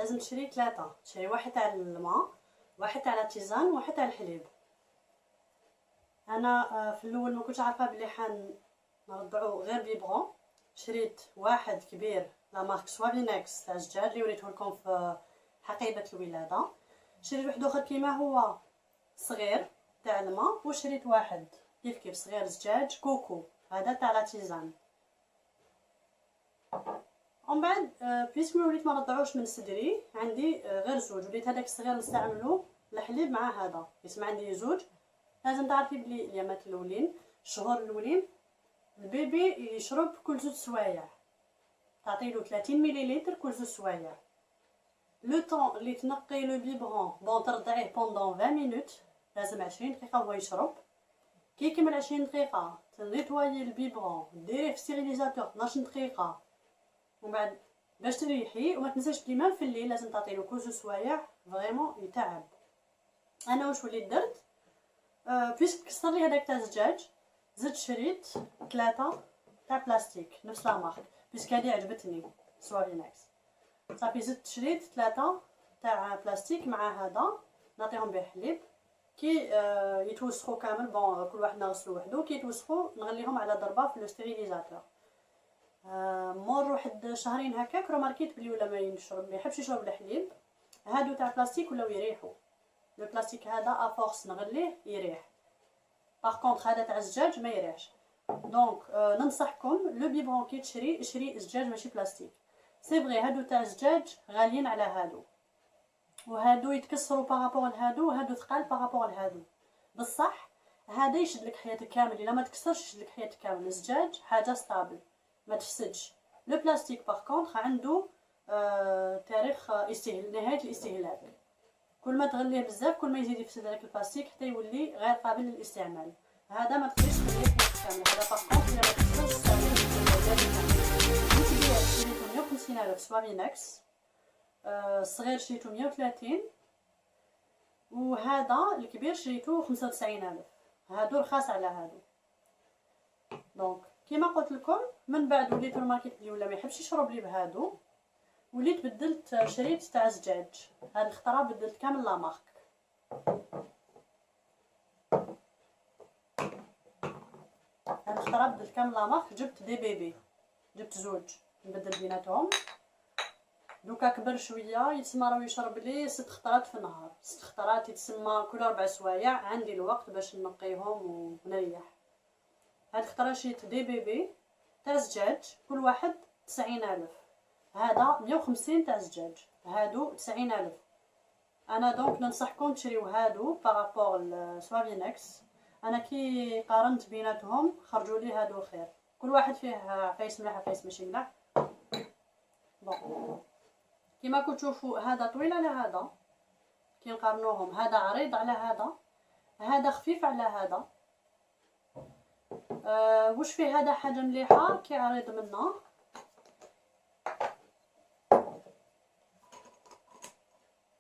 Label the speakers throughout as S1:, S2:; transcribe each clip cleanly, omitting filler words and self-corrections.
S1: لازم تشري 3. تشري واحد تاع الماء، واحد تاع لاتيزان، وواحد تاع الحليب. انا في الاول ما كنتش عارفه بلي نرضعو غير بيبغون. شريت واحد كبير لا مارك سوافينكس تاع الزجاج اللي وريته لكم في حقيبه الولاده. شريت واحد اخر كيما هو صغير تاع الماء، وشريت واحد كيف صغير زجاج كوكو هذا تاع لاتيزان. ومن بعد بيسك وليت ما نرضعوش من صدري، عندي غير زوج، وليت هذاك الصغير نستعملو الحليب مع هذا. يسمع عندي زوج. لازم تعرفي بلي اليامات الاولين، الشهور الاولين، البيبي يشرب كل 2 سوايع. تعطيلو 30 مليلتر كل 2 سوايع. لو طون اللي تنقي لو بيبرون بون ترضعيه بوندون 20 مينوت، لازم 20 دقيقه هو يشرب. كي يكمل 20 دقيقه تنيطوايي البيبرون، ديريه في ستيريليزاتور 12 دقيقه، ومن بعد باش تريحي. وما تنساش بلي مام في الليل لازم تعطيلو كل 2 سوايع، فريمون يتعب. انا واش وليت درت؟ بيسك كسر لي هذاك تاع الزجاج، زدت شريت 3 تاع بلاستيك نفس لا مارك، بيسك هذه عجبتني سوافينكس. صافي زدت شريت 3 تاع بلاستيك مع هذا، نعطيهم به حليب. كي يتوسخوا كامل، بون كل واحد نغسلو وحدو. كي يتوسخوا نغليهم على ضربه في لو ستيريليزاتور. مور واحد شهرين هكاك رماركيت بلي ولا ما يحبش يشرب الحليب. هادو تاع بلاستيك ولاو يريحوا. لو بلاستيك هذا افورس نغليه يريح، باغ كونطخ هذا تاع الزجاج ما يريحش. دونك ننصحكم لو بيبرون كي تشري اشري زجاج ماشي بلاستيك. سي فغي هادو تاع الزجاج غاليين على هادو، وهادو يتكسروا بارابور لهادو، وهادو ثقال بارابور لهادو. بصح هذا يشد لك حياتك كامل، الا ما تكسرش يشد لك حياتك كامل. الزجاج حاجه ستابل ما تفسدش. لو بلاستيك باغ كونطخ عنده تاريخ نهايه الاستهلاك. كل ما تغليه بزاف كل ما يزيد يفسد لك البلاستيك حتى يولي غير قابل للاستعمال. هذا ما تقدرش تخليه كامل. هذا باغ كونطخ الا ما تكسرش شريتو 150,000 سوافينكس. الصغير شريتو 130، وهذا الكبير شريتو 95,000. هادو رخاص على هادو. دونك كيما قلت لكم، من بعد وليت الماركت بلي ولا ما يحبش يشرب لي بهادو، وليت بدلت شريت تاع الزجاج. هاد الخطره بدلت كامل لا مارك. هاد الخطره بدلت كامل لا مارك. جبت دي بيبي، جبت زوج نبدل بيناتهم. دوكا كبر شويه، يتسمى راه يشرب لي 6 خطرات في النهار. 6 خطرات يتسمى كل 4 سوايع. عندي الوقت باش نقيهم ونريح. هاد الخطره شريت دي بيبي تاع الزجاج، كل واحد 90,000. هذا 150 تاع الزجاج، هادو 90,000. انا دونك ننصحكم تشريو هادو بارابور لسوافينكس. انا كي قارنت بيناتهم خرجوا لي هادو خير. كل واحد فيه عفايس ملاح عفايس ماشي ملاح. بون كيما كنتو تشوفوا هذا طويل على هذا، كي نقارنوهم هذا عريض على هذا، هذا خفيف على هذا. واش فيه هذا حاجه مليحه كي عريض منا،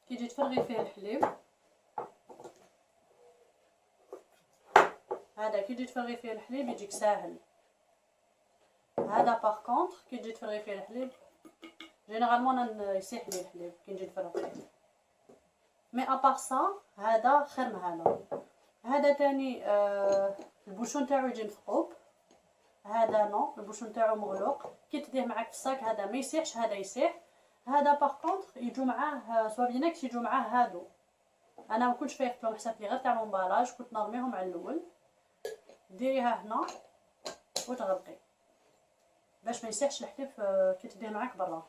S1: كي تجي تفرغي فيه الحليب. هذا كي تجي تفرغي فيه الحليب يجيك ساهل. هذا باغ كونطخ كي تجي تفرغي فيه الحليب جينيرالمون يسيح لي الحليب كي نجي نفرغ فيه. مي ابار سا هذا خير من هذا. هذا تاني البوشون تاعو يجي مثقوب، هذا نو البوشون تاعو مغلوق. كي تديه معاك في الصاك هذا ما يسيحش، هذا يسيح. هذا باغ كونطخ يجو معاه سوافينكس، يجو معاه هادو. انا ما كنتش فايقت لهم حسابي غير تاع المباراج، كنت نرميهم على الاول. ديريها هنا وتغلقي باش ما يسيحش الحليب كي تديه معاك برا.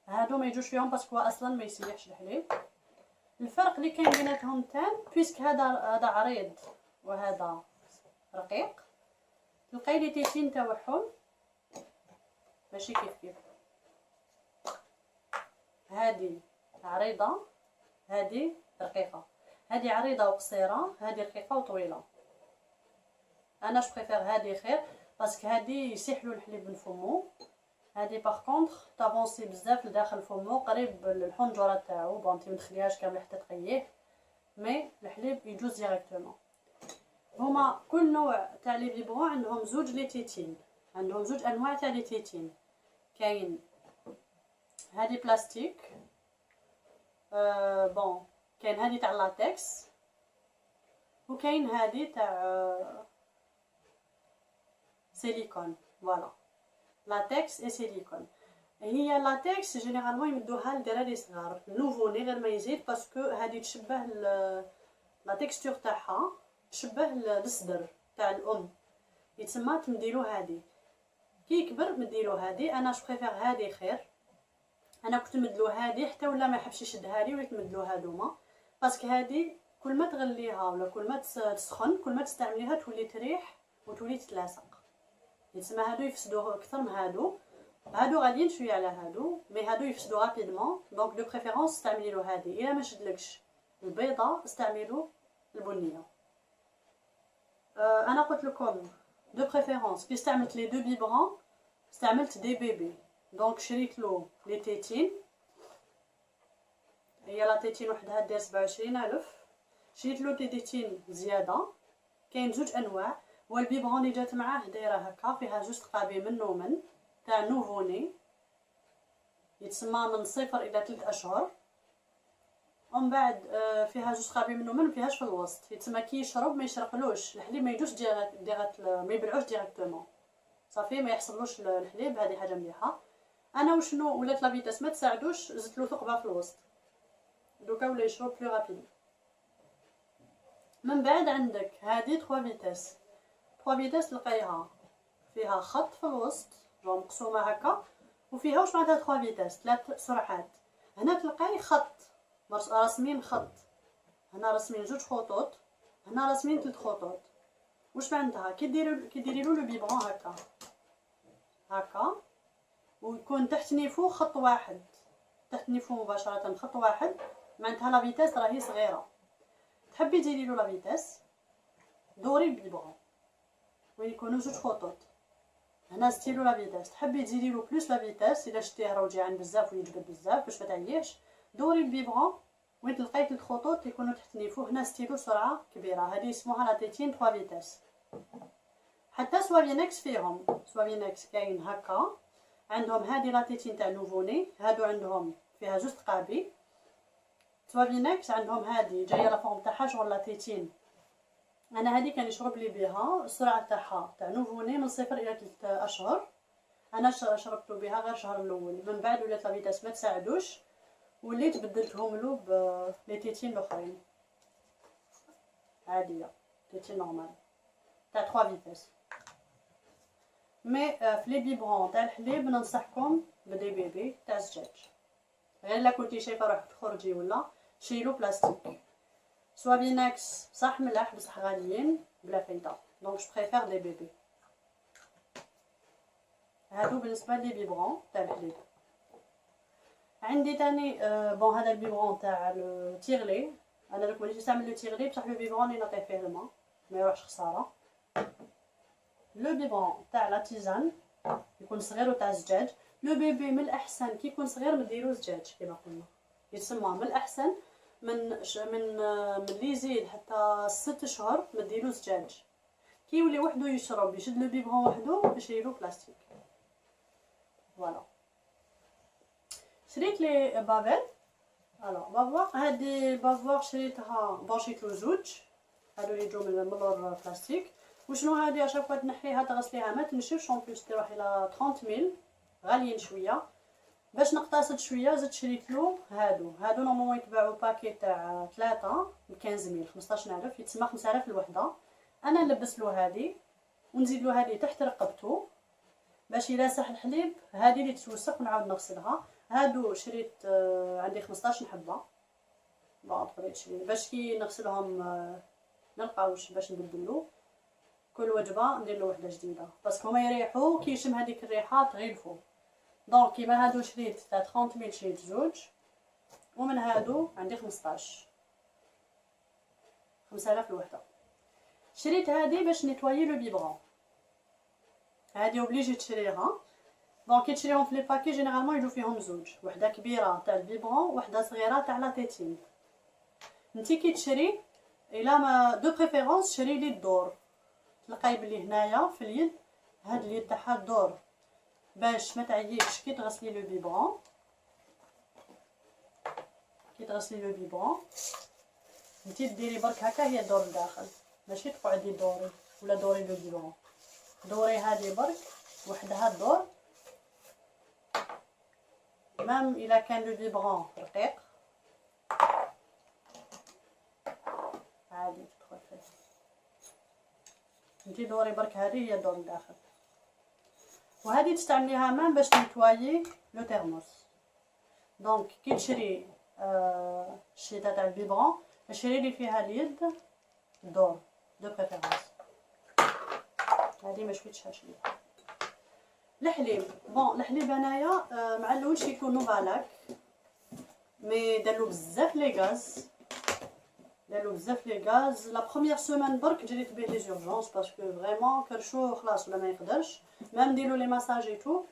S1: هادو ما يجوش فيهم باسكو اصلا ما يسيحش الحليب. الفرق اللي كاين بيناتهم تام، بيسك هذا عريض وهذا رقيق، تلقاي لي تيتين تاعهم ماشي كيف. هذه عريضه، هذه رقيقه. هذه عريضه وقصيره، هذه رقيقه وطويله. انا جو بريفير هذه خير باسكو هذه يسيحلو الحليب من فمو. هذه باغ كونطخ طافونسي بزاف لداخل فمو، قريب للحنجره تاعو. بون انتي متدخليهاش كامل حتى تقيه، مي الحليب يجوز ديريكتومون. هما كل نوع تاع لي بيبرون عندهم زوج لي تيتين، عندهم زوج انواع تاع لي تيتين. كاين هذه بلاستيك بون كاين هذه تاع لاتكس وكاين هذه تاع سيليكون. فوالا لاتكس اي سيليكون. هي لاتكس جينيرالمون يمدوها لدراري صغار نوفوني غير ما يزيد، باسكو هذه تشبه لا تيكستور تاعها تشبه الصدر تاع الام، يتسمى تمديلو هذه. كي يكبر مديلو هذه. انا جو بريفير هذه خير. انا كنت مدلو هذه حتى ولا ما يحبش يشدها لي، وليت مدلو هذوما باسكو هذه كل ما تغليها ولا كل ما تسخن كل ما تستعمليها تولي تريح وتولي تتلاصق. يتسمى هادو يفسدوه اكثر من هادو. هادو غاليين شويه على هادو، مي هادو يفسدو رابيدمون. دونك دو بريفيرونس استعملي له هذه. الا ما شدلكش البيضه استعملوا البنيه. انا قلت لكم دو بريفيرونس كي استعملت لي دو بيبرون استعملت دي بيبي. دونك شريت له لي تيتين. هي لا تيتين وحدها دير 27000. شريت له تيتين زياده. كاين زوج انواع، والبيبرون اللي جات معاه دايره هكا فيها جوج قابي من ومن تاع نوفوني، يتسمى من 0 الى 3 اشهر. ومن بعد فيها جوج قابي من ومن، مفيهاش في الوسط، يتسمى كي يشرب ما يشرقلوش الحليب، ما يجوش ديريكت ما يبلعوش ديريكتومون صافي، ما يحصلوش الحليب. هذه حاجه مليحه. انا وشنو ولات لا فيتاس ما تساعدوش، زدت له ثقبه في الوسط، دوكا ولا يشرب بلو رابيد. من بعد عندك هذه 3 فيتاس. 3 فيتاس تلقايها فيها خط في الوسط جو مقسومه هكا، وفيها واش معناتها 3 فيتاس 3 سرعات. هنا تلقاي خط راسمين خط، هنا راسمين جوج خطوط، هنا راسمين 3 خطوط. واش معناتها؟ كي ديري له لو بيبرون هكا هكا ويكون تحت نيفو خط واحد، تحت نيفو مباشره خط واحد، معناتها لا فيتاس راهي صغيره. تحبي ديري له لا فيتاس دوري البيبرون وين يكونوا جوج خطوط، هنا ستيلو لا فيتاس. تحبي ديري له بلوس لا فيتاس الا شتيه راه جيعان بزاف ويجبد بزاف باش ما تعياش، دوري البيبرون وين تلقاي 3 خطوط يكونوا تحت نيفو، هنا ستيلو سرعه كبيره. هذه يسموها لا تيتين 3 فيتاس. حتى سوافينكس فيهم، سوافينكس كاين هكا عندهم هذه لا تيتين تاع نوفوني، هادو عندهم فيها جوج قابي. سوافينكس عندهم هذه جايه لا فورم تاعها شغل لا تيتين. انا هذه كان يشرب لي بها السرعه تاعها تاع نوفوني من 0 الى 3 اشهر. انا شربت بها غير الشهر الاول، من بعد ولات لا فيتاس ما تساعدوش، وليت بدلتهم له بلي تيتين الاخرين عاديه، تيتين نورمال تاع 3 فيتاس. مي في لي بيبرون تاع الحليب ننصحكم بدي بيبي تاع الزجاج، غير لا كنتي شايفه روحك تخرجي ولا شيلو بلاستيك. سوافينكس صح ملاح بصح غاليين بلا فايده، دونك جو بريفير دي بيبي. هادو بالنسبه لي بيبرون تاع الحليب. عندي تاني بون هذا البيبرون تاع التيغلي. انا دوك مانيش نستعمل لو تيغلي بصح لو بيبرون اللي نعطيه فيه الماء ما يروحش خساره. لو بيبرون تاع لا تيزان يكون صغير وتاع الزجاج. لو بيبي من الاحسن كي يكون صغير مديرو زجاج كما قلنا، يتسمى من الاحسن من اللي يزيد حتى 6 اشهر مديرو زجاج. كي يولي وحده يشرب يشد لو بيبرون وحده يشيلو بلاستيك. فوالا شريت لي بافيل. الو بافوار، هادي بافوار شريتها بون شريتلو زوج، هادو اللي يجو من اللور بلاستيك. وشنو هادي اشافوا تنحيها تغسليها ما تنشفش، اون بليس تروح الى 30000 غاليين شويه. باش نقتصد شويه زدت شريتلو هادو نورمالمون يتباعوا باكي تاع 3 ب 15000 15000، يتسمى 5000 الوحده. انا نلبسلو هادي ونزيدلو هادي تحت رقبتو باش الا ساح الحليب هادي اللي تتوسخ ونعاود نغسلها. هادو شريت عندي 15 حبه بعض باش كي نغسلهم نلقاوش باش نبدلو كل وجبه نديرلو وحده جديده، باسكو هما يريحو كي يشم هذيك الريحه تغيلفو. دونك كيما هادو شريت تاع 30000 شريت زوج، ومن هادو عندي 15 5000 الوحده. شريت هادي باش نيتوايي لو بيبرون، هادي اوبليجي تشريها. دونك كي تشريهم في لي باكي جينيرالمون يجو فيهم زوج، وحده كبيره تاع البيبرون وحده صغيره تاع لا تيتين. نتي كي تشري الا ما دو بريفيرونس شري لي الدور، تلقاي بلي هنايا في اليد هاد اليد تاعها الدور باش ما تعييش كي تغسلي لو بيبرون. كي تغسلي لو بيبون انتي ديري برك هكا، هي دور الداخل، ماشي تقعدي دوري ولا دوري لو بيبون، دوري هذه برك وحدها الدور. مام الا كان لو بيبون رقيق عادي تدخل فيه، انتي دوري برك هذه هي دور الداخل. وهذه تستعمليها مام باش تنتوايي لو تيرموس. دونك كي تشري الشيطه تاع البيبون اشري لي فيها اليد دور دو بريفيرونس. هذه ما شويتش هادشي. الحليب بون الحليب انايا مع الاول شي يكون نوفالاك، مي دارلو بزاف لي غاز، دارلو بزاف لي غاز. لا بروميير سيمين برك جريت بيه لي زورجونس باسكو فريمون كرشو خلاص ولا ما يقدرش، مام نديرو لي ماساج اي تو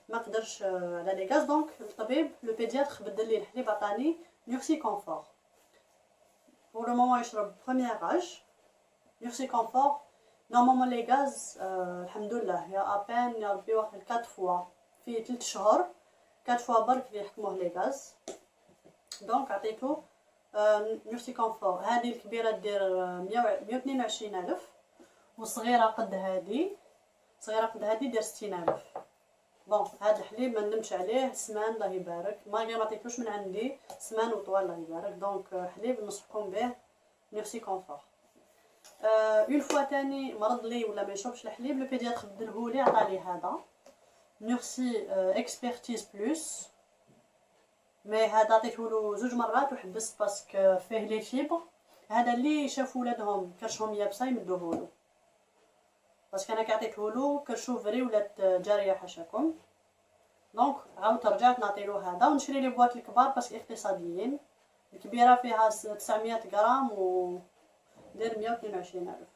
S1: ما قدرش على لي غاز. دونك الطبيب لو بيدياتر بدل لي الحليب عطاني نيوكسي كونفور. بور لو مومون يشرب بروميير اج نيوكسي كونفور. نورمالمون لي غاز الحمد لله يا ابان يا ربي واحد 4 فوا في 3 شهور 4 فوا برك اللي يحكموه لي غاز. دونك عطيتو نيوكسي كونفور. هذه الكبيره دير 122000 وصغيره قد هذه، صغيره قد هذه دير 60000. بون هذا الحليب ما ندمش عليه، سمان الله يبارك، ماغي ما عطيتوش من عندي سمان وطوال الله يبارك. دونك حليب نصحكم به نيوكسي كونفور. اون فوا تاني مرض لي ولا ما يشربش الحليب، لو بيدياتر بدلهولي عطالي هذا نيوكسي اكسبرتيز بلس، مي هذا عطيتهولو 2 مرات وحبست باسكو فيه لي فيبر. هذا اللي شافوا ولادهم كرشهم يابسه يمدوهولو، باسكو انا كي عطيتهولو كرشو فري ولات جاريه حاشاكم. دونك عاودت رجعت نعطيلو هذا ونشري لي بواط الكبار باسكو اقتصاديين. الكبيره فيها 900 غرام و دير 122000،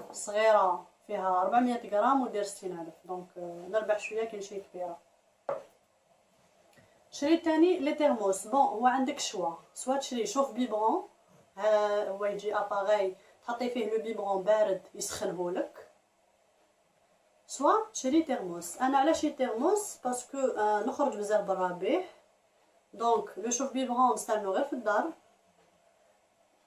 S1: الصغيره فيها 400 غرام ودير 60000. دونك نربح شويه كي نشري كبيره. شريت تاني لي تيرموس. بون هو عندك شوا، سوا تشري شوف بيبرون، هو يجي اباغي تحطي فيه لو بيبرون بارد يسخنهولك، سوا تشري تيرموس. انا علاش شريت تيرموس باسكو نخرج بزاف برا بيه. دونك لو شوف بيبرون نستعملو غير في الدار،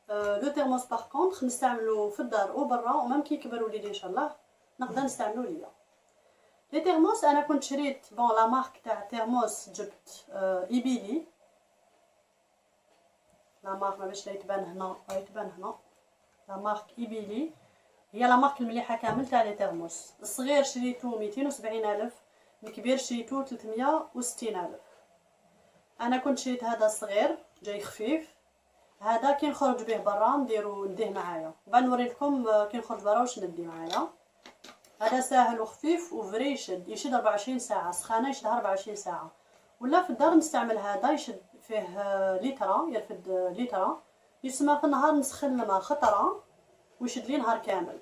S1: لو تيرموس باغ كونطخ نستعملو في الدار وبرا، ومام كي يكبر وليدي ان شاء الله نقدر نستعملو ليا. لي تيرموس انا كنت شريت بون لا مارك تاع تيرموس جبت ايبيلي، لا مارك ما باش لا يتبان هنا يتبان هنا، لا مارك ايبيلي هي لا مارك المليحه كامل تاع لي تيرموس. الصغير شريتو 270000، الكبير شريتو 360000. انا كنت شريت هذا الصغير جاي خفيف، هذا كي نخرج به برا نديه معايا، بعد نوري لكم كي نخرج برا واش ندي معايا. هذا ساهل وخفيف وفري يشد 24 ساعه، سخانه يشد 24 ساعه. ولا في الدار نستعمل هذا يشد فيه لترا، يرفد لترا، يسمى في النهار نسخن الماء خطره ويشد لي نهار كامل.